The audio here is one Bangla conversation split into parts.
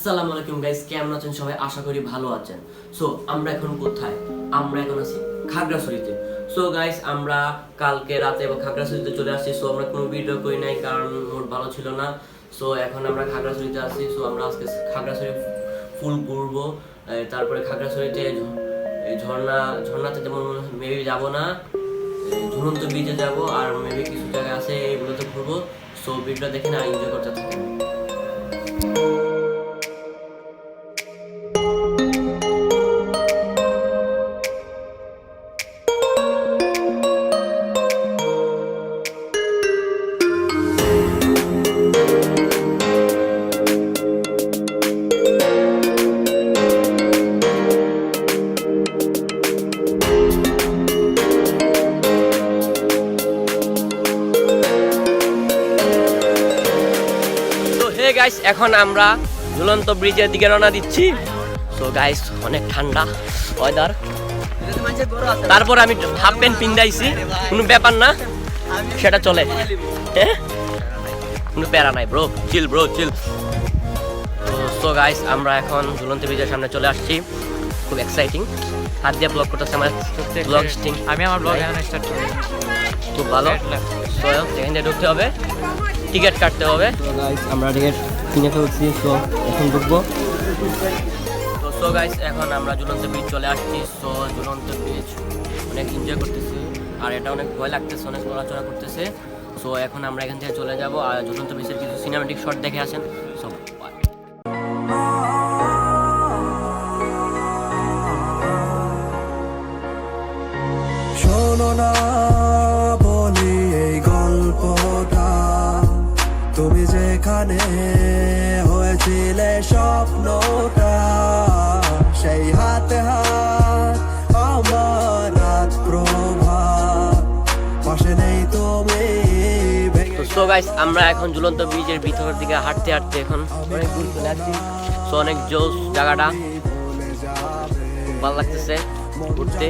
আসসালামু আলাইকুম গাইস, কেমন আছেন সবাই? আশা করি ভালো আছেন। সো আমরা এখন কোথায়? আমরা এখন আছি খাগড়াছড়িতে। সো গাইস, আমরা কালকে রাতে খাগড়াছড়িতে চলে আসছি। সো আমরা কোনো ভিডিও করি নাই কারণ মুড ভালো ছিল না। সো এখন আমরা খাগড়াছড়িতে আছি। সো আমরা আজকে খাগড়াছড়ি ফুল ঘুরবো। তারপরে খাগড়াছড়িতে ঝর্ণাতে যেমন মেবি যাবো না, ঝুলন্ত ব্রিজে যাবো, আর মেবি কিছু জায়গা আছে এগুলোতে ঘুরবো। সো ভিডিওটা দেখেন আর এনজয় করতে থাকেন। গাইস, এখন আমরা ঝুলন্ত ব্রিজের দিকে রওনা দিচ্ছি। সো গাইস, অনেক ঠান্ডা ওয়েদার, তারপর আমি হাফ প্যান্ট পিন্দাইছি, কোনো ব্যাপার না, সেটা চলে, হ্যাঁ কোনো প্যারা নাই bro, chill bro chill. So guys, আমরা এখন ঝুলন্ত ব্রিজের সামনে চলে আসছি, খুব এক্সাইটিং। হাত দিয়ে ব্লগ করতেছে আমার ব্লগ স্টিং, আমি আমার ব্লগ এখন স্টার্ট করি। খুব ভালো। সো এখান থেকে ঢুকতে হবে, টিকিট কাটতে হবে। তো গাইস, আমরা টিকিট কিনে ফেলছি, সো এখন ঢুকবো। সো গাইস, এখন আমরা ঝুলন্ত ব্রিজ চলে আসছি। সো ঝুলন্ত ব্রিজ অনেক এনজয় করতেছি, আর এটা অনেক ভয় লাগতেছে, অনেক নড়াচড়া করতেছে। সো এখন আমরা এখান থেকে চলে যাব আর ঝুলন্ত ব্রিজের কিছু সিনেমেটিক শট দেখে আসেন। সো শোনো না বলি এই গল্পটা, তুমি যেখানে হয়েছিলে স্বপ্নটা, সেই হাতে হাত আমার রাত প্রভাত, পাশে নেই তুমি। সো গাইস, আমরা এখন ঝুলন্ত ব্রিজের ভিতরের দিকে হাঁটতে হাঁটতে এখন অনেক দূর চলে আসছি। সো অনেক জোস জায়গাটা, খুব ভালো লাগতেছে ঘুরতে।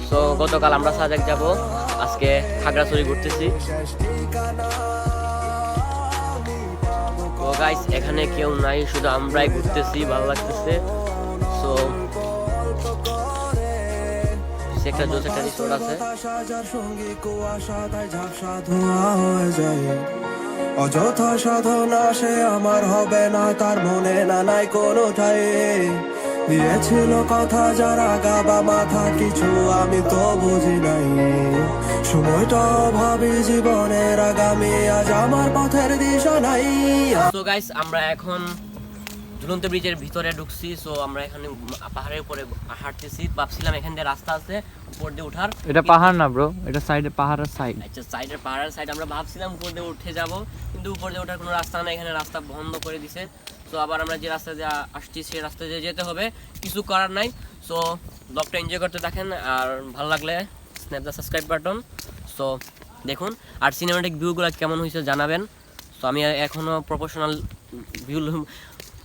সো গতকাল আমরা সাজেক যাব, আজকে খাগড়াছড়ি ঘুরতেছি। তো গাইস, এখানে কেউ নাই, শুধু আমরাই ঘুরতেছি, ভালো লাগতেছে। সো একটা জোস একটা রিসোর্ট আছে। অযথা সাধনা সে আমার হবে না, তার মনে না নাই কোনো ঠাই দিয়েছিল কথা, যারা গাবা মাথা কিছু আমি তো বুঝি নাই। সময়টা ভাবি জীবনের আগামী, আজ আমার পথের দিশা নাই। সো গাইস, আমরা এখন ঝুলন্ত ব্রিজের ভিতরে ঢুকছি। সো আমরা এখানে পাহাড়ের উপরে হাঁটতেছি, ভাবছিলাম এখান দিয়ে রাস্তা আছে উপর দিয়ে ওঠার। এটা পাহাড় না ব্রো, এটা সাইডে পাহাড়ের সাইড। আচ্ছা, সাইডের পাহাড়ের সাইড, আমরা ভাবছিলাম উপর দিয়ে উঠে যাব, কিন্তু উপর দিয়ে ওঠার কোনো রাস্তা নেই, এখানে রাস্তা বন্ধ করে দিছে। সো আবার আমরা যে রাস্তা দিয়ে আসছি সেই রাস্তা দিয়ে যেতে হবে, কিছু করার নাই। সো ব্লগটা এনজয় করতে থাকেন, আর ভালো লাগলে snap the subscribe button. So দেখুন, আর সিনেমাটিক ভিউগুলো কেমন হয়েছে জানাবেন। সো আমি এখনও প্রফেশনাল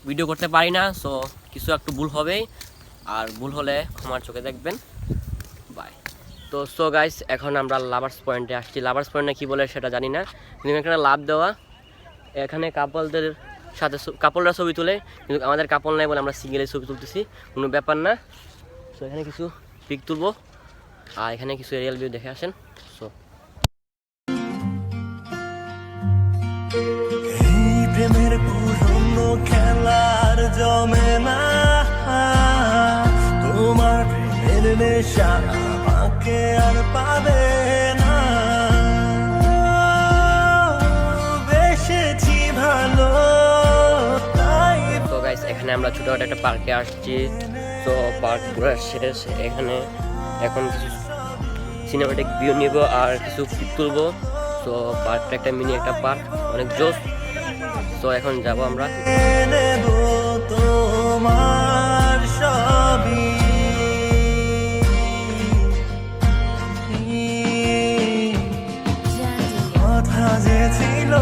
ভিডিও করতে পারি না, সো কিছু একটু ভুল হবেই, আর ভুল হলে ক্ষমার চোখে দেখবেন। বাই। তো সো গাইস, এখন আমরা লাভার্স পয়েন্টে আসছি। লাভার্স পয়েন্টে কী বলে সেটা জানি না, কিন্তু এখানে লাভ দেওয়া, এখানে কাপলদের সাথে কাপলরা ছবি তুলে, কিন্তু আমাদের কাপল নাই বলে আমরা সিঙ্গেলে ছবি তুলতেছি, কোনো ব্যাপার না। সো এখানে কিছু পিক তুলবো, আর এখানে কিছু এরিয়াল ভিউ দেখে আসেন। সো প্রেমের পুরনো খেলার জমে না, তোমার প্রেমের নেশা আমাকে আর পাবে না, বেশেছি ভালো তাই। তো গাইস, এখানে আমরা ছোটখাটো একটা পার্কে আসছি। তো পার্ক পুরো শেষ, এখানে এখন কিছু সিনেমাটিক ভিউ নিব আর কিছু পিক তুলবো। তো পার্কটা একটা মিনি একটা পার্ক, অনেক জোস। তো এখন যাব আমরা। তোমার সবই কথা যে ছিল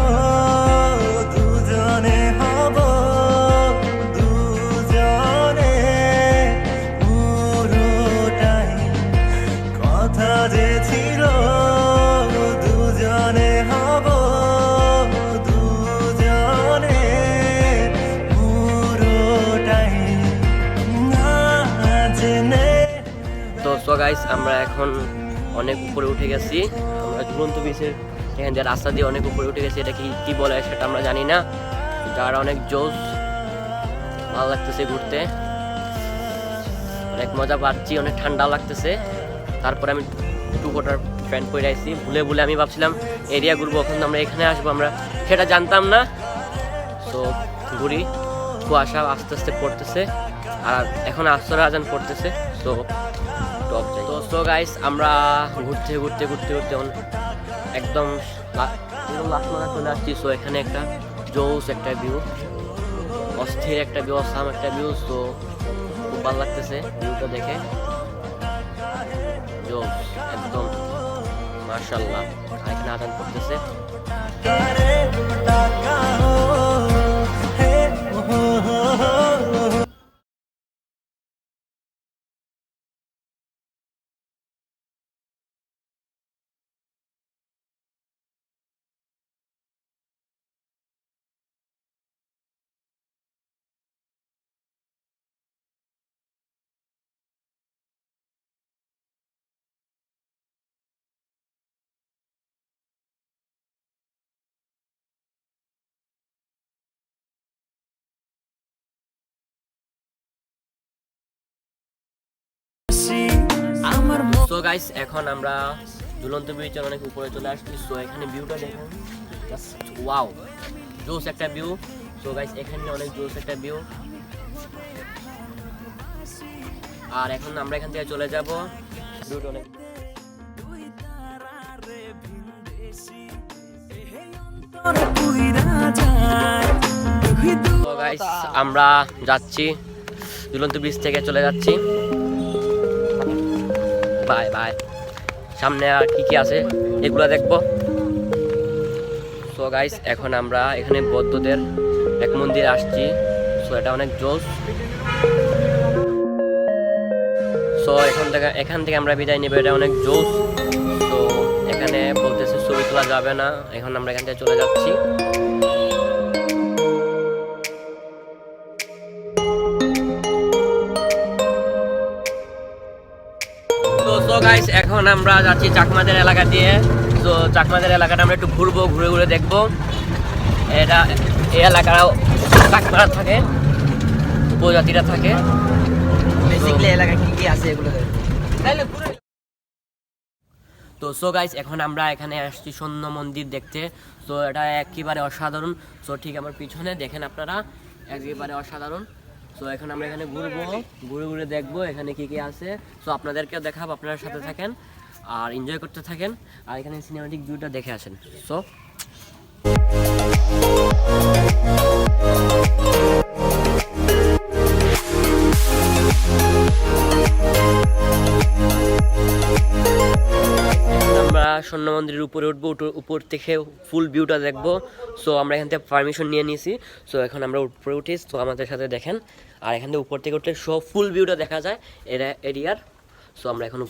দুজনে হব, দুজনে পুরোটাই কথা যে ছিল দুজনে হব, দুজনে গাইস আমরা এখন অনেক উপরে উঠে গেছি, আমরা ঝুলন্ত বিচের এখান দিয়ে রাস্তা দিয়ে অনেক উপরে উঠে গেছি। এটা কি বলে সেটা আমরা জানি না, যারা অনেক জোস, ভালো লাগতেছে ঘুরতে, অনেক মজা পাচ্ছি, অনেক ঠান্ডা লাগতেছে। তারপরে আমি 2 কোটার প্যান্ট পরে আইছি, ভুলে আমি ভাবছিলাম এরিয়া ঘুরবো, এখন আমরা এখানে আসবো, আমরা সেটা জানতাম না। তো ঘুরি, কুয়াশা আস্তে আস্তে পড়তেছে আর এখন আসরের আজান পড়তেছে। তো তো গাইস আমরা ঘুরতে একদম লাস্ট মাথা চলে আসছি। সো এখানে একটা জোস একটা ভিউ, অস্থির একটা ভিউ, অসাম একটা ভিউ। তো খুব ভালো লাগতেছে ভিউটা দেখে, জোস একদম মাশাআল্লাহ। আর এখানে আজান পড়তেছে। সো গাইস এখন আমরা ঝুলন্ত ব্রিজের অনেক উপরে চলে আসছি। সো এখানে ভিউটা দেখুন, ওয়াও, জোস একটা ভিউ। সো গাইস এখানে অনেক জোস একটা ভিউ। আর এখন আমরা এখান থেকে চলে যাব, ভিউটা অনেক। তো গাইস আমরা যাচ্ছি, ঝুলন্ত ব্রিজ থেকে চলে যাচ্ছি। Bye bye. সামনে আর কি আছে এগুলো দেখবো। সো গাইস এখন আমরা এখানে বৌদ্ধদের এক মন্দির আসছি। সো এটা অনেক জোস। সো এখান থেকে আমরা বিদায় নেব, এটা অনেক জোস। তো এখানে বলতেছে ছবি তোলা যাবে না, এখন আমরা এখান থেকে চলে যাচ্ছি। তো গাইস এখন আমরা যাচ্ছি চাকমাদের এলাকা দিয়ে। তো চাকমাদের এলাকাটা আমরা একটু ঘুরবো, ঘুরে দেখবো। এই এলাকাটাও চাকমারা থাকে, উপজাতিরা থাকে। বেসিক্যালি এলাকা কি আছে এগুলো তো সো গাইস এখন আমরা এখানে আসছি স্বর্ণ মন্দির দেখতে। তো এটা একেবারে অসাধারণ। সো ঠিক আমার পিছনে দেখেন আপনারা, একেবারে অসাধারণ। তো এখন আমরা এখানে ঘুরে দেখবো এখানে কি আছে। সো আপনাদেরকেও দেখাবো, আপনারা সাথে থাকেন আর এনজয় করতে থাকেন আর এখানে সিনেমাটিক ভিউটা দেখে আসেন। সো আমরা স্বর্ণ মন্দিরের উপরে উঠবো, উপর থেকে ফুল ভিউটা দেখবো। সো আমরা এখান থেকে পারমিশন নিয়ে নিয়েছি। সো এখন আমরা উপরে উঠি, তো আমাদের সাথে দেখেন। আর এখান থেকে উপর থেকে উঠলে সব ফুল ভিউটা দেখা যায় এরিয়ার। সো আমরা এখন